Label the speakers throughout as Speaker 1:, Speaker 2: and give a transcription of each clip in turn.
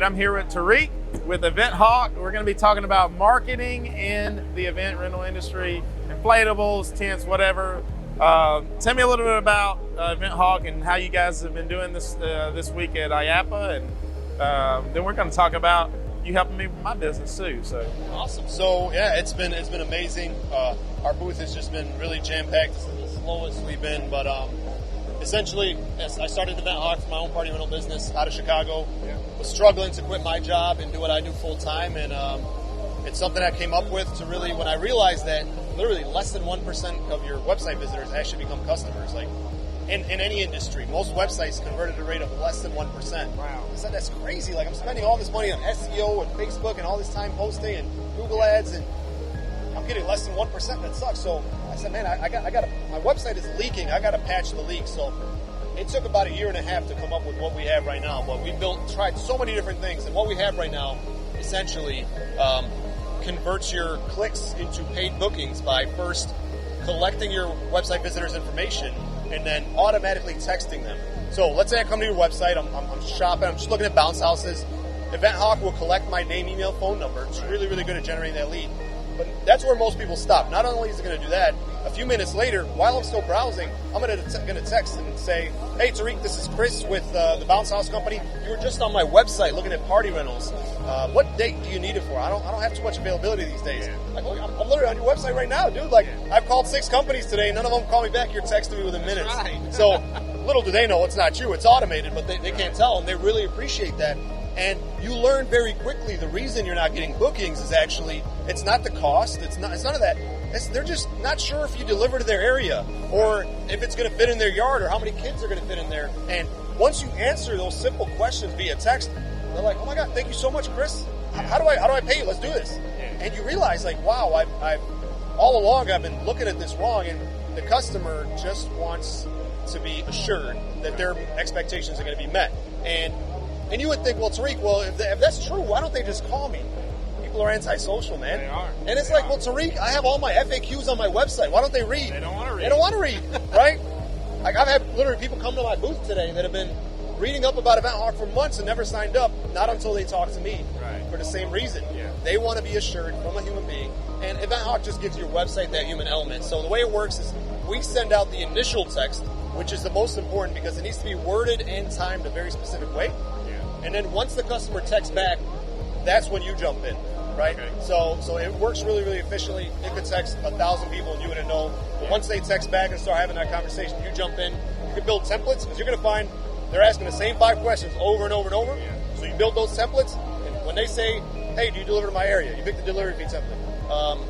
Speaker 1: I'm here with Tariq with Event Hawk. We're going to be talking about marketing in the event rental industry, inflatables, tents, whatever. Tell me a little bit about Event Hawk and how you guys have been doing this this week at IAAPA, and then we're going to talk about you helping me with my business too. So
Speaker 2: awesome. So yeah, it's been amazing. Our booth has just been really jam-packed. It's the slowest we've been, but essentially, I started Event Hawk for my own party rental business out of Chicago. Yeah. Was struggling to quit my job and do what I do full time, and it's something I came up with to really, when I realized that literally less than 1% of your website visitors actually become customers. Like in any industry, most websites convert at a rate of less than 1%.
Speaker 1: Wow.
Speaker 2: I said, that's crazy. Like, I'm spending all this money on SEO and Facebook and all this time posting and Google ads, and I'm getting less than 1%. That sucks. So I said, man, I got my website is leaking. I got to patch the leak. So it took about 1.5 years to come up with what we have right now. But we tried so many different things, and what we have right now essentially converts your clicks into paid bookings by first collecting your website visitors' information and then automatically texting them. So let's say I come to your website, I'm shopping, I'm just looking at bounce houses. Event Hawk will collect my name, email, phone number. It's really, really good at generating that lead. But that's where most people stop. Not only is it going to do that, a few minutes later, while I'm still browsing, I'm going to text and say, hey, Tariq, this is Chris with the Bounce House Company. You were just on my website looking at party rentals. What date do you need it for? I don't have too much availability these days. Yeah. Like, I'm literally on your website right now, dude. Like, yeah. I've called 6 companies today. None of them call me back. You're texting me within minutes.
Speaker 1: Right.
Speaker 2: So little do they know it's not you. It's automated, but they can't tell, and they really appreciate that. And you learn very quickly the reason you're not getting bookings is actually, it's not the cost. It's none of that. They're just not sure if you deliver to their area or if it's going to fit in their yard or how many kids are going to fit in there. And once you answer those simple questions via text, they're like, oh my God, thank you so much, Chris. How do I pay you? Let's do this. And you realize, like, wow, I've all along I've been looking at this wrong, and the customer just wants to be assured that their expectations are going to be met. And you would think, well, Tariq, if that's true, why don't they just call me? People are antisocial, man.
Speaker 1: They are.
Speaker 2: And it's like, well, Tariq, I have all my FAQs on my website. Why don't they read?
Speaker 1: They don't want to read.
Speaker 2: They don't want to read, right? Like, I've had literally people come to my booth today that have been reading up about Event Hawk for months and never signed up, not until they talk to me.
Speaker 1: Right.
Speaker 2: For the same reason.
Speaker 1: Yeah.
Speaker 2: They want to be assured from a human being. And Event Hawk just gives your website that human element. So the way it works is we send out the initial text, which is the most important because it needs to be worded and timed a very specific way. And then once the customer texts back, that's when you jump in, right?
Speaker 1: Okay.
Speaker 2: So it works really, really efficiently. It could text 1,000 people and you wouldn't know. But once they text back and start having that conversation, you jump in. You can build templates because you're going to find they're asking the same 5 questions over and over and over.
Speaker 1: Yeah.
Speaker 2: So you build those templates, and when they say, hey, do you deliver to my area? You pick the delivery fee template.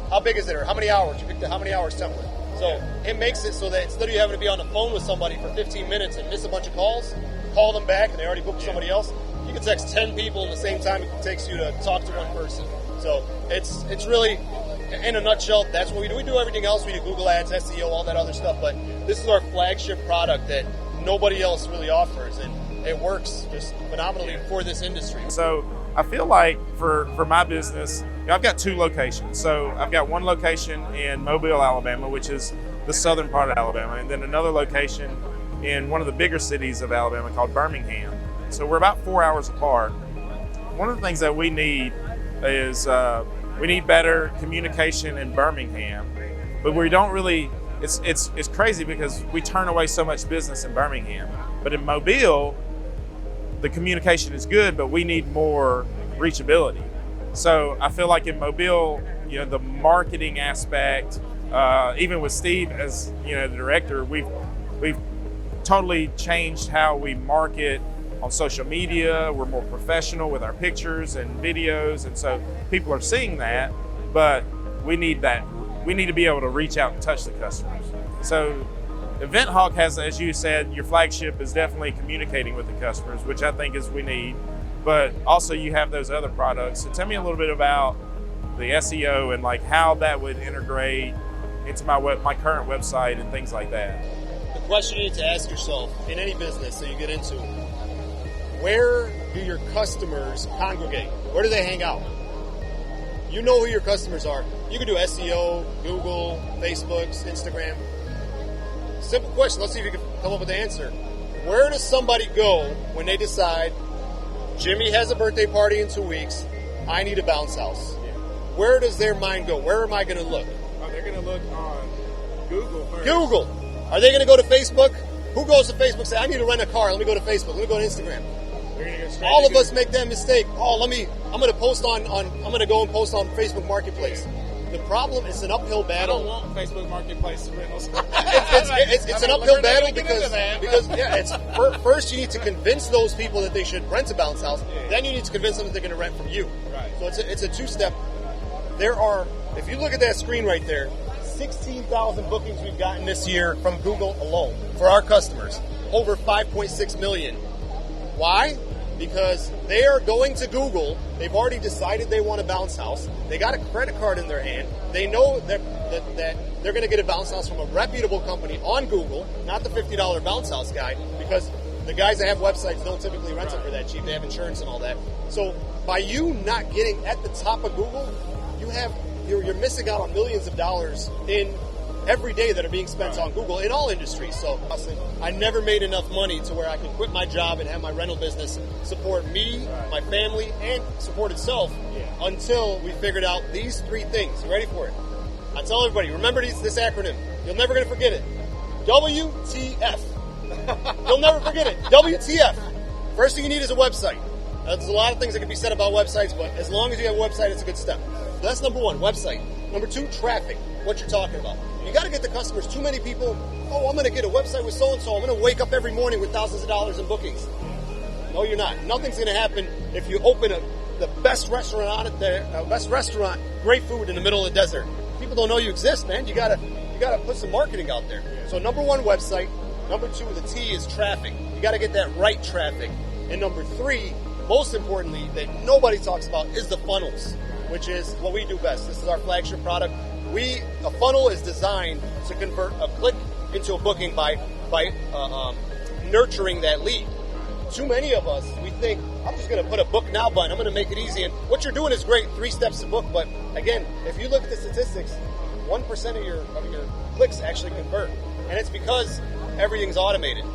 Speaker 2: How big is it, or how many hours? You pick the how many hours template. So it makes it so that instead of you having to be on the phone with somebody for 15 minutes and miss a bunch of calls, call them back and they already booked somebody else, you can text 10 people in the same time it takes you to talk to one person. So it's really, in a nutshell, that's what we do. We do everything else. We do Google Ads, SEO, all that other stuff, but this is our flagship product that nobody else really offers, and it works just phenomenally for this industry.
Speaker 1: So I feel like for my business, I've got 2 locations. So I've got one location in Mobile, Alabama, which is the southern part of Alabama, and then another location in one of the bigger cities of Alabama called Birmingham. So we're about 4 hours apart. One of the things that we need is we need better communication in Birmingham, but we don't really. It's crazy because we turn away so much business in Birmingham, but in Mobile, the communication is good, but we need more reachability. So I feel like in Mobile, the marketing aspect, even with Steve as the director, we've totally changed how we market on social media. We're more professional with our pictures and videos, and so people are seeing that, but we need to be able to reach out and touch the customers. So Event Hawk has, as you said, your flagship is definitely communicating with the customers, which I think is we need, but also you have those other products. So tell me a little bit about the SEO and like how that would integrate into my current website and things like that.
Speaker 2: The question you need to ask yourself in any business that you get into, where do your customers congregate? Where do they hang out? You know who your customers are. You can do SEO, Google, Facebook, Instagram. Simple question. Let's see if you can come up with the answer. Where does somebody go when they decide Jimmy has a birthday party in 2 weeks. I need a bounce house.
Speaker 1: Yeah.
Speaker 2: Where does their mind go? Where am I going to look?
Speaker 1: Oh, they're going to look on Google first.
Speaker 2: Google. Are they going to go to Facebook? Who goes to Facebook and say, I need to rent a car. Let me go to Facebook. Let me go to Instagram.
Speaker 1: They're going to go straight
Speaker 2: All
Speaker 1: to
Speaker 2: of
Speaker 1: Google.
Speaker 2: us make that mistake. Oh, I'm going to post I'm going to go and post on Facebook Marketplace. The problem is an uphill
Speaker 1: I
Speaker 2: battle.
Speaker 1: don't want Facebook Marketplace rentals.
Speaker 2: It's an uphill battle because
Speaker 1: yeah.
Speaker 2: it's first you need to convince those people that they should rent a bounce house.
Speaker 1: Yeah.
Speaker 2: Then you need to convince them that they're going to rent from you.
Speaker 1: Right.
Speaker 2: So it's a two-step. There are, if you look at that screen right there, 16,000 bookings we've gotten this year from Google alone for our customers. Over 5.6 million. Why? Because they are going to Google. They've already decided they want a bounce house. They got a credit card in their hand. They know that they're going to get a bounce house from a reputable company on Google, not the $50 bounce house guy, because the guys that have websites don't typically rent them for that cheap. They have insurance and all that. So by you not getting at the top of Google, you're missing out on millions of dollars in every day that are being spent on Google in all industries. So I never made enough money to where I could quit my job and have my rental business support me, my family, and support itself until we figured out these three things. You ready for it? I tell everybody, remember this acronym. You're never going to forget it. WTF. You'll never forget it. WTF. First thing you need is a website. There's a lot of things that can be said about websites, but as long as you have a website, it's a good step. So that's number one, website. Number two, traffic, what you're talking about. You got to get the customers. Too many people, I'm going to get a website with so-and-so. I'm going to wake up every morning with thousands of dollars in bookings. No, you're not. Nothing's going to happen if you open the best restaurant out there, great food in the middle of the desert. People don't know you exist, man. You got to put some marketing out there. So number one, website. Number two, the T is traffic. You got to get that right traffic. And number three, most importantly, that nobody talks about is the funnels, which is what we do best. This is our flagship product. A funnel is designed to convert a click into a booking by nurturing that lead. Too many of us, we think, I'm just going to put a book now button. I'm going to make it easy. And what you're doing is great, 3 steps to book. But again, if you look at the statistics, 1% of your clicks actually convert. And it's because everything's automated.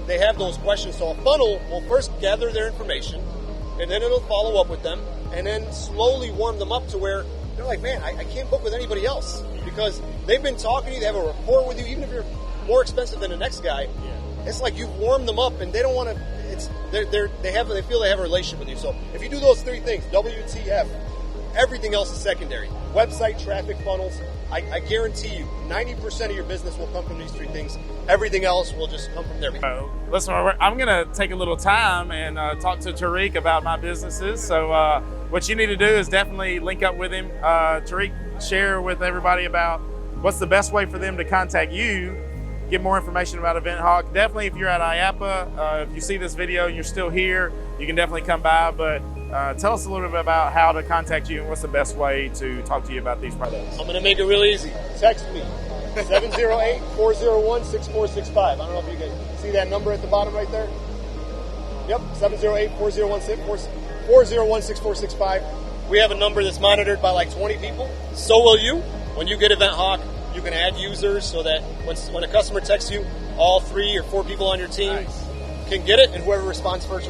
Speaker 2: They have those questions. So a funnel will first gather their information, and then it'll follow up with them, and then slowly warm them up to where they're like, man, I can't book with anybody else because they've been talking to you, they have a rapport with you, even if you're more expensive than the next guy. It's like you've warmed them up, and they don't want to. They feel they have a relationship with you. So if you do those 3 things, WTF, everything else is secondary. Website, traffic, funnels. I guarantee you, 90% of your business will come from these 3 things. Everything else will just come from there.
Speaker 1: Listen, I'm going to take a little time and talk to Tariq about my businesses. So what you need to do is definitely link up with him. Tariq, share with everybody about what's the best way for them to contact you, get more information about Event Hawk. Definitely, if you're at IAAPA, if you see this video and you're still here, you can definitely come by. But tell us a little bit about how to contact you and what's the best way to talk to you about these products.
Speaker 2: I'm going to make it real easy. Text me, 708-401-6465. I don't know if you can see that number at the bottom right there. Yep, 708-401-6465. We have a number that's monitored by like 20 people. So will you. When you get Event Hawk, you can add users so that when a customer texts you, all 3 or 4 people on your team can get it, and whoever responds first.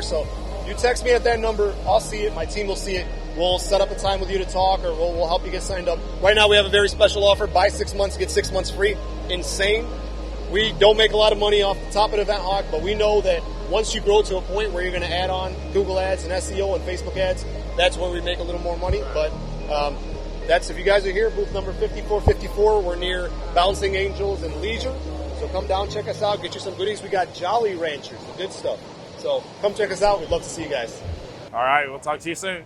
Speaker 2: So you text me at that number, I'll see it, my team will see it. We'll set up a time with you to talk, or we'll help you get signed up. Right now we have a very special offer, buy 6 months, get 6 months free. Insane. We don't make a lot of money off the top of Event Hawk, but we know that once you grow to a point where you're going to add on Google ads and SEO and Facebook ads, that's where we make a little more money. But if you guys are here, booth number 5454, we're near Bouncing Angels and Leisure. So come down, check us out, get you some goodies. We got Jolly Ranchers, the good stuff. So come check us out. We'd love to see you guys.
Speaker 1: All right, we'll talk to you soon.